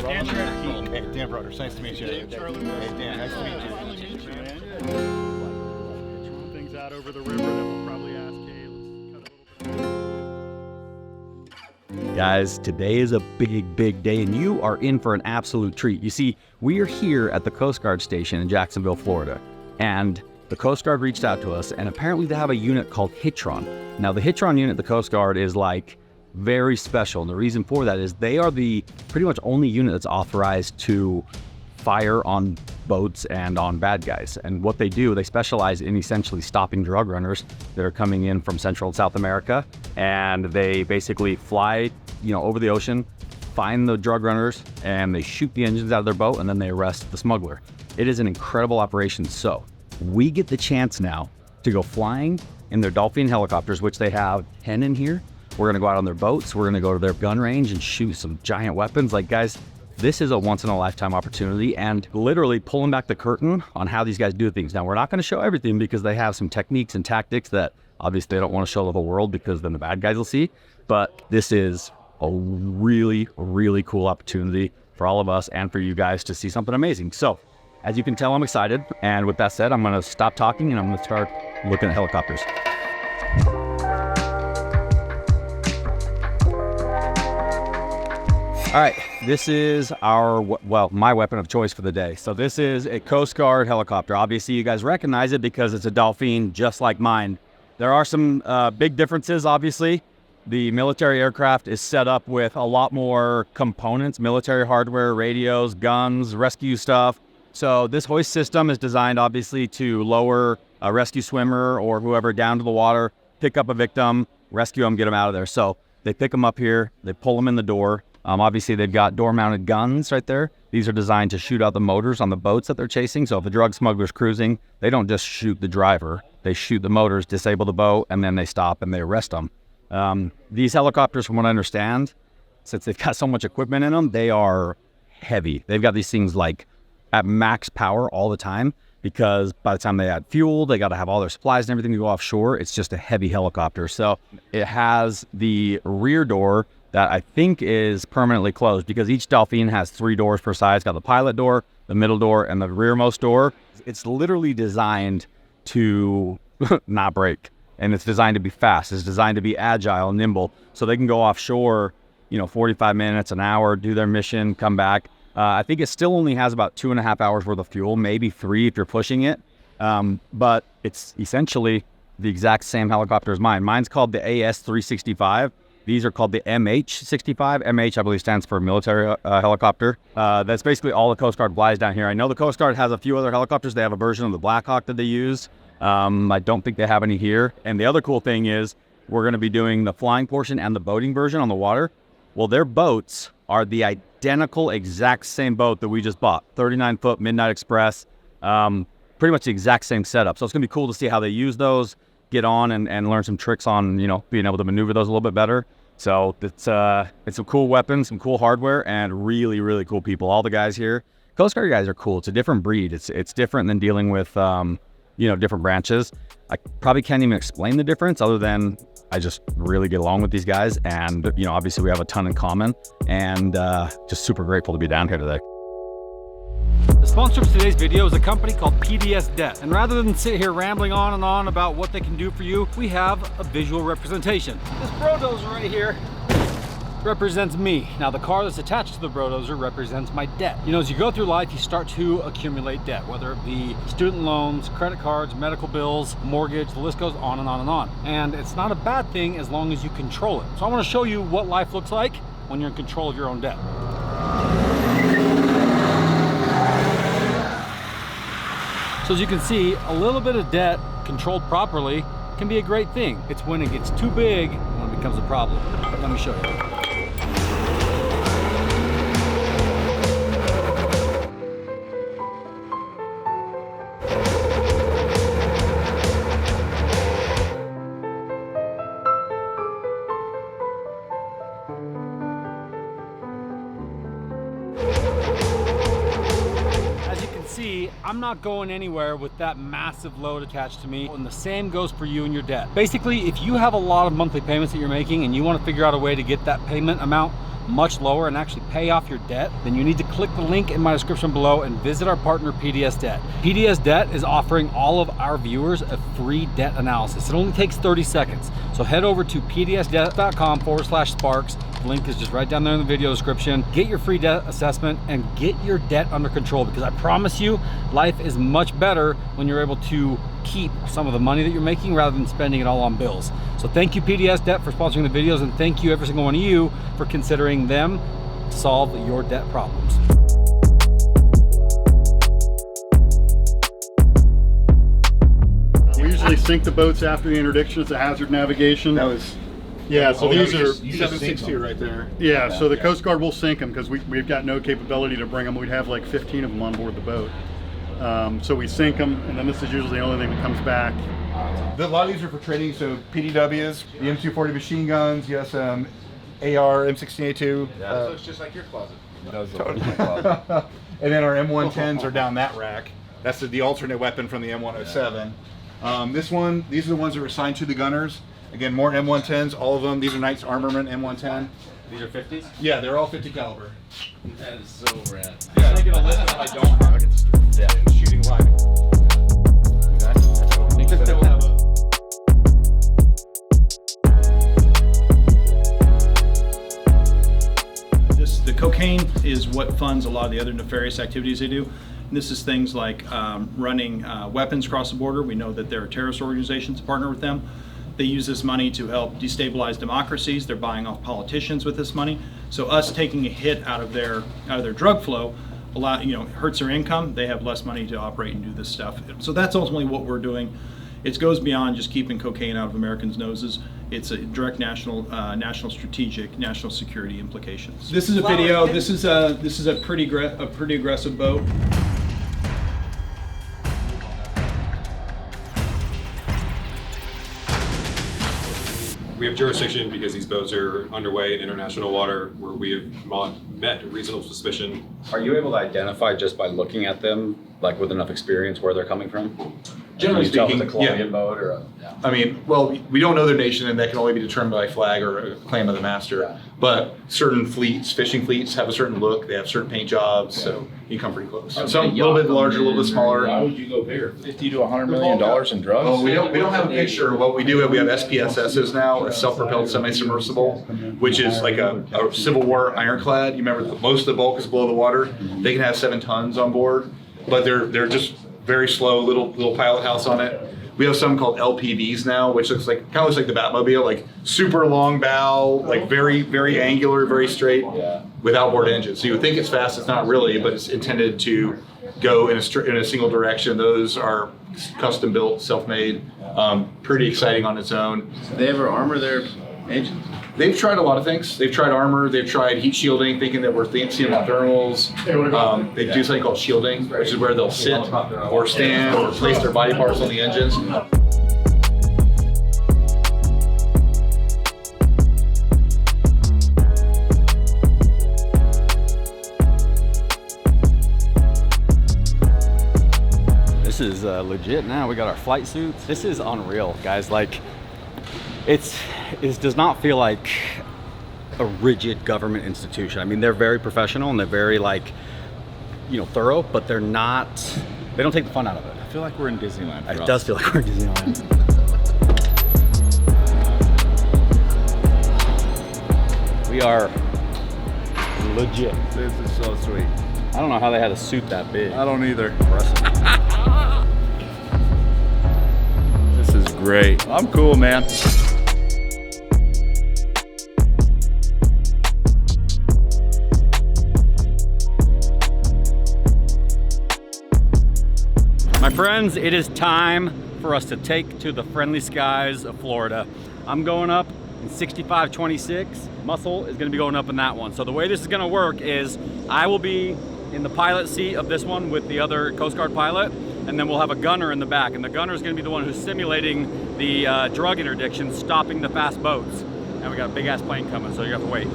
Dan Cherokee. Hey, Dan Broders, nice to meet you. Dave Charlie. Hey, Dan, nice to meet you. Finally meet you, man. Throwing things out over the river that we'll probably ask Kay. Let's cut a little bit. Guys, today is a big day, and you are in for an absolute treat. You see, we are here at the Coast Guard station in Jacksonville, Florida, and the Coast Guard reached out to us, and apparently they have a unit called HITRON. Now, the HITRON unit, the Coast Guard, is like very special, and the reason for that is they are the pretty much only unit that's authorized to fire on boats and on bad guys. And what they do, they specialize in essentially stopping drug runners that are coming in from Central and South America, and they basically fly, over the ocean, find the drug runners, and they shoot the engines out of their boat, and then they arrest the smuggler. It is an incredible operation. So we get the chance now to go flying in their Dolphin helicopters, which they have 10 in here. We're gonna go out on their boats. We're gonna go to their gun range and shoot some giant weapons. Like, guys, this is a once in a lifetime opportunity, and literally pulling back the curtain on how these guys do things. Now, we're not gonna show everything because they have some techniques and tactics that obviously they don't wanna show the whole world because then the bad guys will see. But this is a really cool opportunity for all of us and for you guys to see something amazing. So, as you can tell, I'm excited. And with that said, I'm gonna stop talking and I'm gonna start looking at helicopters. All right, this is my weapon of choice for the day. So this is a Coast Guard helicopter. Obviously, you guys recognize it because it's a Dolphin just like mine. There are some big differences, obviously. The military aircraft is set up with a lot more components, military hardware, radios, guns, rescue stuff. So this hoist system is designed, obviously, to lower a rescue swimmer or whoever down to the water, pick up a victim, rescue them, get them out of there. So they pick them up here, they pull them in the door. Obviously, they've got door-mounted guns right there. These are designed to shoot out the motors on the boats that they're chasing. So if a drug smuggler's cruising, they don't just shoot the driver. They shoot the motors, disable the boat, and then they stop and they arrest them. These helicopters, from what I understand, since they've got so much equipment in them, they are heavy. They've got these things like at max power all the time because by the time they add fuel, they got to have all their supplies and everything to go offshore. It's just a heavy helicopter. So it has the rear door that I think is permanently closed because each Dolphin has 3 doors per side. It's got the pilot door, the middle door, and the rearmost door. It's literally designed to not break. And it's designed to be fast. It's designed to be agile and nimble. So they can go offshore, 45 minutes, an hour, do their mission, come back. I think it still only has about 2.5 hours worth of fuel, maybe 3 if you're pushing it. But it's essentially the exact same helicopter as mine. Mine's called the AS-365. These are called the MH-65. MH, I believe, stands for military helicopter. That's basically all the Coast Guard flies down here. I know the Coast Guard has a few other helicopters. They have a version of the Black Hawk that they use. I don't think they have any here. And the other cool thing is we're going to be doing the flying portion and the boating version on the water. Well, their boats are the identical, exact same boat that we just bought. 39-foot Midnight Express. Pretty much the exact same setup. So it's going to be cool to see how they use those, get on and learn some tricks on, being able to maneuver those a little bit better. So it's some cool weapons, some cool hardware, and really cool people. All the guys here, Coast Guard guys are cool. It's a different breed. It's different than dealing with, different branches. I probably can't even explain the difference other than I just really get along with these guys. And, obviously we have a ton in common and just super grateful to be down here today. The sponsor of today's video is a company called PDS Debt. And rather than sit here rambling on and on about what they can do for you, we have a visual representation. This Brodozer right here represents me. Now the car that's attached to the Brodozer represents my debt. As you go through life, you start to accumulate debt, whether it be student loans, credit cards, medical bills, mortgage, the list goes on and on and on. And it's not a bad thing as long as you control it. So I want to show you what life looks like when you're in control of your own debt. So as you can see, a little bit of debt controlled properly can be a great thing. It's when it gets too big when it becomes a problem. Let me show you. I'm not going anywhere with that massive load attached to me, and the same goes for you and your debt. Basically, if you have a lot of monthly payments that you're making and you want to figure out a way to get that payment amount much lower and actually pay off your debt, then you need to click the link in my description below and visit our partner PDS Debt. PDS Debt is offering all of our viewers a free debt analysis. It only takes 30 seconds. So head over to pdsdebt.com/sparks. The link is just right down there in the video description. Get your free debt assessment and get your debt under control, because I promise you, life is much better when you're able to keep some of the money that you're making rather than spending it all on bills. So thank you PDS Debt for sponsoring the videos, and thank you every single one of you for considering them to solve your debt problems. We usually sink the boats after the interdiction. It's a hazard navigation. That was. Yeah, so these are, 762 right there. yeah, so the Coast Guard will sink them because we've got no capability to bring them. We'd have like 15 of them on board the boat. So we sink them, and then this is usually the only thing that comes back. A lot of these are for training, so PDWs, the M240 machine guns, yes, AR, M16A2. So it's just like your closet. It does look like my closet. And then our M110s are down that rack. That's the alternate weapon from the M107. These are the ones that are assigned to the gunners. Again, more M110s, all of them. These are Knight's Armament M110. These are 50s? Yeah, they're all 50 caliber. That is so rad. Yeah, I get a list if I don't have it. Yeah, shooting live. The cocaine is what funds a lot of the other nefarious activities they do. And this is things like running weapons across the border. We know that there are terrorist organizations that partner with them. They use this money to help destabilize democracies. They're buying off politicians with this money. So us taking a hit out of their drug flow hurts their income. They have less money to operate and do this stuff. So that's ultimately what we're doing. It goes beyond just keeping cocaine out of Americans' noses. It's a direct national strategic, national security implications. This is a video. This is a pretty aggressive boat. We have jurisdiction because these boats are underway in international water where we have met reasonable suspicion. Are you able to identify just by looking at them, like with enough experience, where they're coming from? Generally Can you tell if speaking, it's a Colombian yeah. boat or I mean, well, we don't know their nation, and that can only be determined by flag or a claim of the master. Yeah. But certain fleets, fishing fleets, have a certain look. They have certain paint jobs, so you come pretty close. Some a little bit larger, a little bit smaller. Why would you go bigger? $50 to $100 million in drugs? Oh, we don't have a picture. What we do, we have SPSSs now, a self-propelled semi-submersible, which is like a Civil War ironclad. You remember most of the bulk is below the water. They can have 7 tons on board, but they're just very slow. Little pilot house on it. We have some called LPVs now, which kind of looks like the Batmobile, like super long bow, like very, very angular, very straight, with outboard engines. So you would think it's fast, it's not really, but it's intended to go in a single direction. Those are custom built, self-made, pretty exciting on its own. Do they ever armor their engines? They've tried a lot of things. They've tried armor, they've tried heat shielding, thinking that we're seeing on thermals. They do something called shielding, which is where they'll sit or stand or place their body parts on the engines. This is legit now. We got our flight suits. This is unreal, guys. Like, it does not feel like a rigid government institution. I mean, they're very professional and they're very thorough, but they don't take the fun out of it. I feel like we're in Disneyland. It does feel like we're in Disneyland. We are legit. This is so sweet. I don't know how they had a suit that big. I don't either. Impressive. This is great. I'm cool, man. My friends, it is time for us to take to the friendly skies of Florida. I'm going up in 6526. Muscle is going to be going up in that one. So the way this is going to work is I will be in the pilot seat of this one with the other Coast Guard pilot, and then we'll have a gunner in the back, and the gunner is going to be the one who's simulating the drug interdiction, stopping the fast boats. And we got a big ass plane coming, so you have to wait.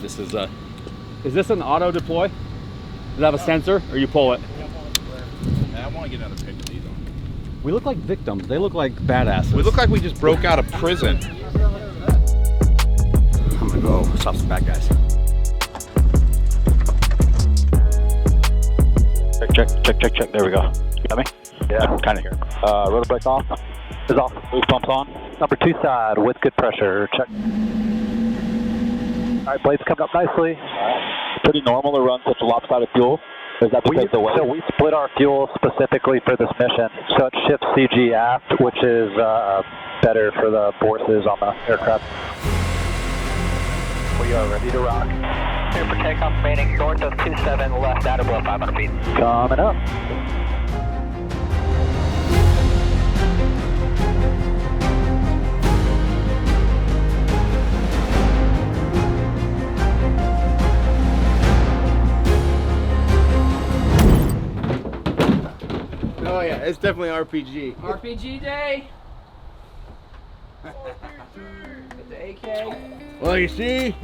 This is this an auto deploy? Does it have a sensor, or you pull it? I want to get another pic of these on. We look like victims. They look like badasses. We look like we just broke out of prison. I'm gonna go stop some bad guys. Check. There we go. You got me? Yeah. I'm kind of here. Rotor brake off. Is off. Boost pumps on. Number 2 side with good pressure. Check. All right, blades coming up nicely. Pretty normal to run such a lopsided fuel. Is that because of the weather? So we split our fuel specifically for this mission. So it shifts CG aft, which is better for the forces on the aircraft. We are ready to rock. Here for takeoff, remaining north of 27, left out of below 500 feet. Coming up. Oh yeah, it's definitely RPG. RPG day. With the AK. Well, you see,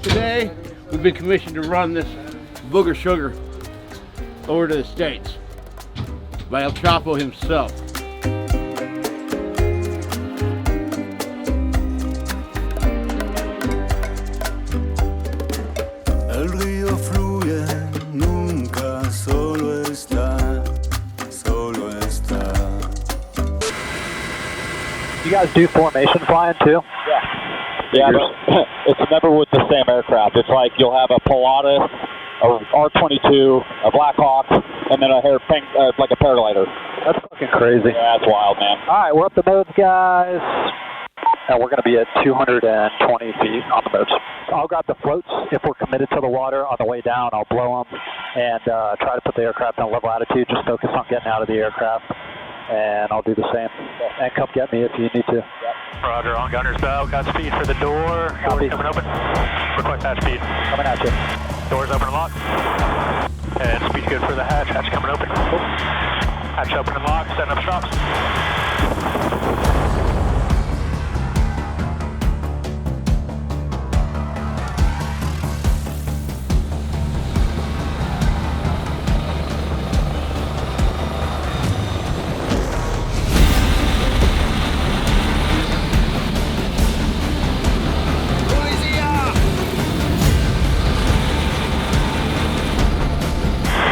today we've been commissioned to run this booger sugar over to the States by El Chapo himself. El río fluye, nunca solo está. You guys do formation flying too? Yeah, but it's never with the same aircraft. It's like you'll have a Pilatus, a R-22, a Black Hawk, and then a like a paraglider. That's fucking crazy. Yeah, that's wild, man. All right, we're up the modes, guys. And we're going to be at 220 feet on the modes. I'll grab the floats if we're committed to the water. On the way down, I'll blow them and try to put the aircraft on level attitude. Just focus on getting out of the aircraft. And I'll do the same. And come get me if you need to. Yep. Roger, on gunner's bow, got speed for the door. Door's coming open. Request hatch speed. Coming at you. Door's open and locked. And speed good for the hatch. Hatch coming open. Hatch open and locked. Setting up shops.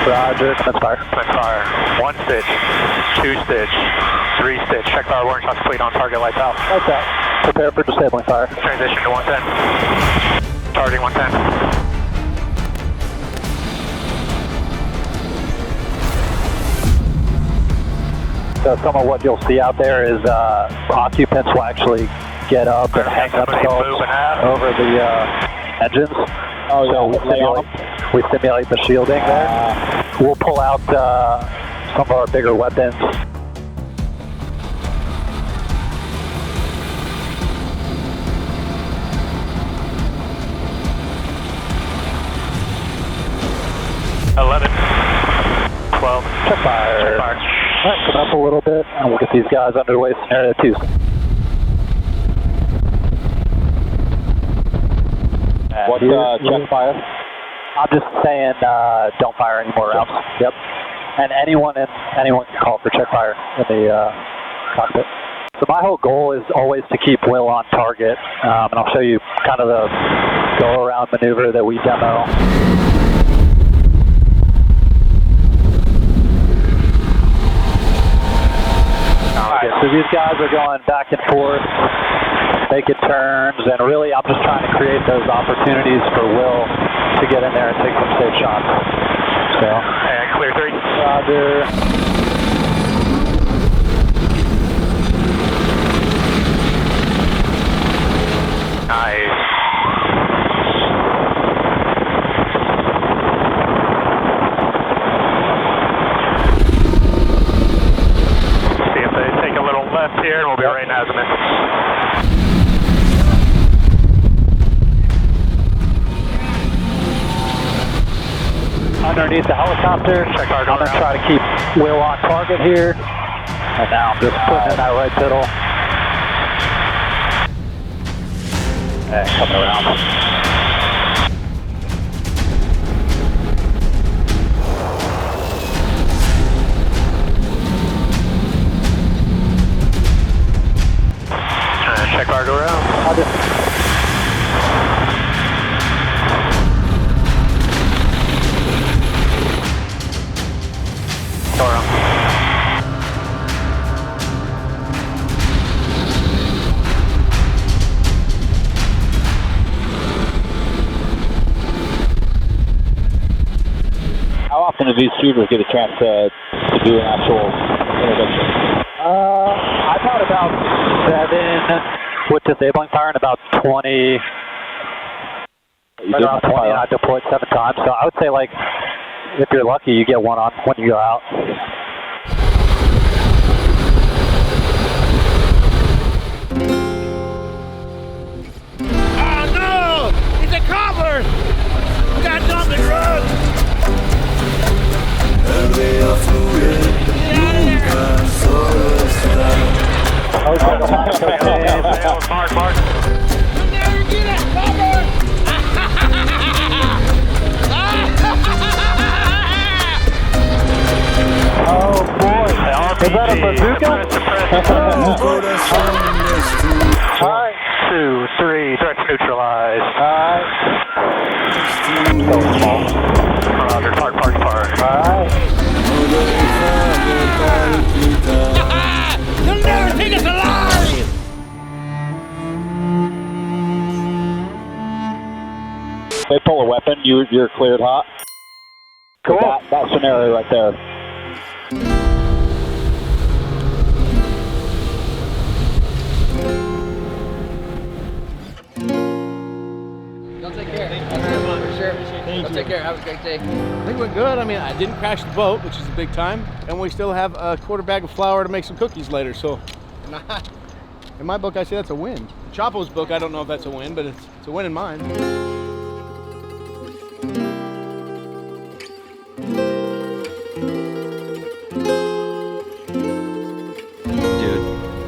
Roger, commence fire. Commence fire. 1 stitch, 2 stitch, 3 stitch. Check fire warning shots complete on target, lights out. Lights out. Prepare for disabling fire. Transition to 110. Targeting 110. So some of what you'll see out there is occupants will actually get up and hang themselves over the engines. Oh, yeah, we simulate the shielding there. We'll pull out some of our bigger weapons. Check fire. All right, come up a little bit, and we'll get these guys underway. Scenario 2. What check fire? I'm just saying, don't fire any more rounds. Yep. And anyone can call for check fire in the cockpit. So my whole goal is always to keep Will on target, and I'll show you kind of the go-around maneuver that we demo. Alright, so these guys are going back and forth, making turns, and really I'm just trying to create those opportunities for Will to get in there and take some safe shots. So, and clear 3. Roger. Nice. See if they take a little left here, and we'll be right in azimuth. Underneath the helicopter. I'm going to try to keep Will on target here. And now I'm just putting in that right pedal. And coming around. How often do these shooters get a chance to do an actual intervention? I've had about 7 with disabling fire and about 20. Around 20, and I've deployed 7 times. So I would say, like, if you're lucky, you get one on when you go out. Oh no! It's a cobbler! We got something wrong! El río fluye, nunca solo está. Mark. You'll never get it, cobbler! Oh boy! Is that a bazooka? Tu corazón es tuyo. Alright. 2, 3, threats neutralized. Alright. Roger, park. Alright. No deja de palpitar. You'll never take us alive! They pull a weapon, you're cleared hot. Cool. That scenario right there. Y'all take care. Thank you very much. For sure. Y'all take care. Have a great day. I think it went good. I mean, I didn't crash the boat, which is a big time, and we still have a quarter bag of flour to make some cookies later. So, in my book, I say that's a win. In Chapo's book, I don't know if that's a win, but it's a win in mine.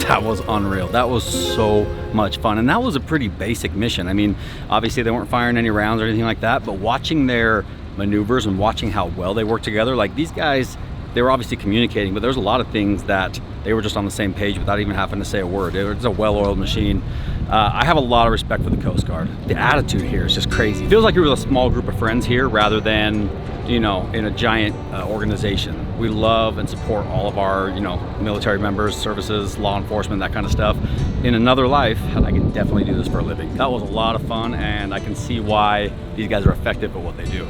That was unreal. That was so much fun. And that was a pretty basic mission. I mean, obviously they weren't firing any rounds or anything like that, but watching their maneuvers and watching how well they work together, like these guys, they were obviously communicating, but there's a lot of things that they were just on the same page without even having to say a word. It was a well-oiled machine. I have a lot of respect for the Coast Guard. The attitude here is just crazy. It feels like you're with a small group of friends here rather than, you know, in a giant organization. We love and support all of our, you know, military members, services, law enforcement, that kind of stuff. In another life, I can definitely do this for a living. That was a lot of fun, and I can see why these guys are effective at what they do.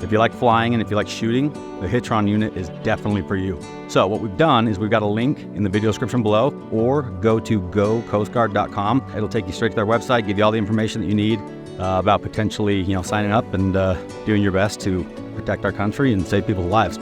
If you like flying and if you like shooting, the HITRON unit is definitely for you. So what we've done is we've got a link in the video description below, or go to gocoastguard.com. It'll take you straight to their website, give you all the information that you need about potentially, you know, signing up and doing your best to protect our country and save people's lives.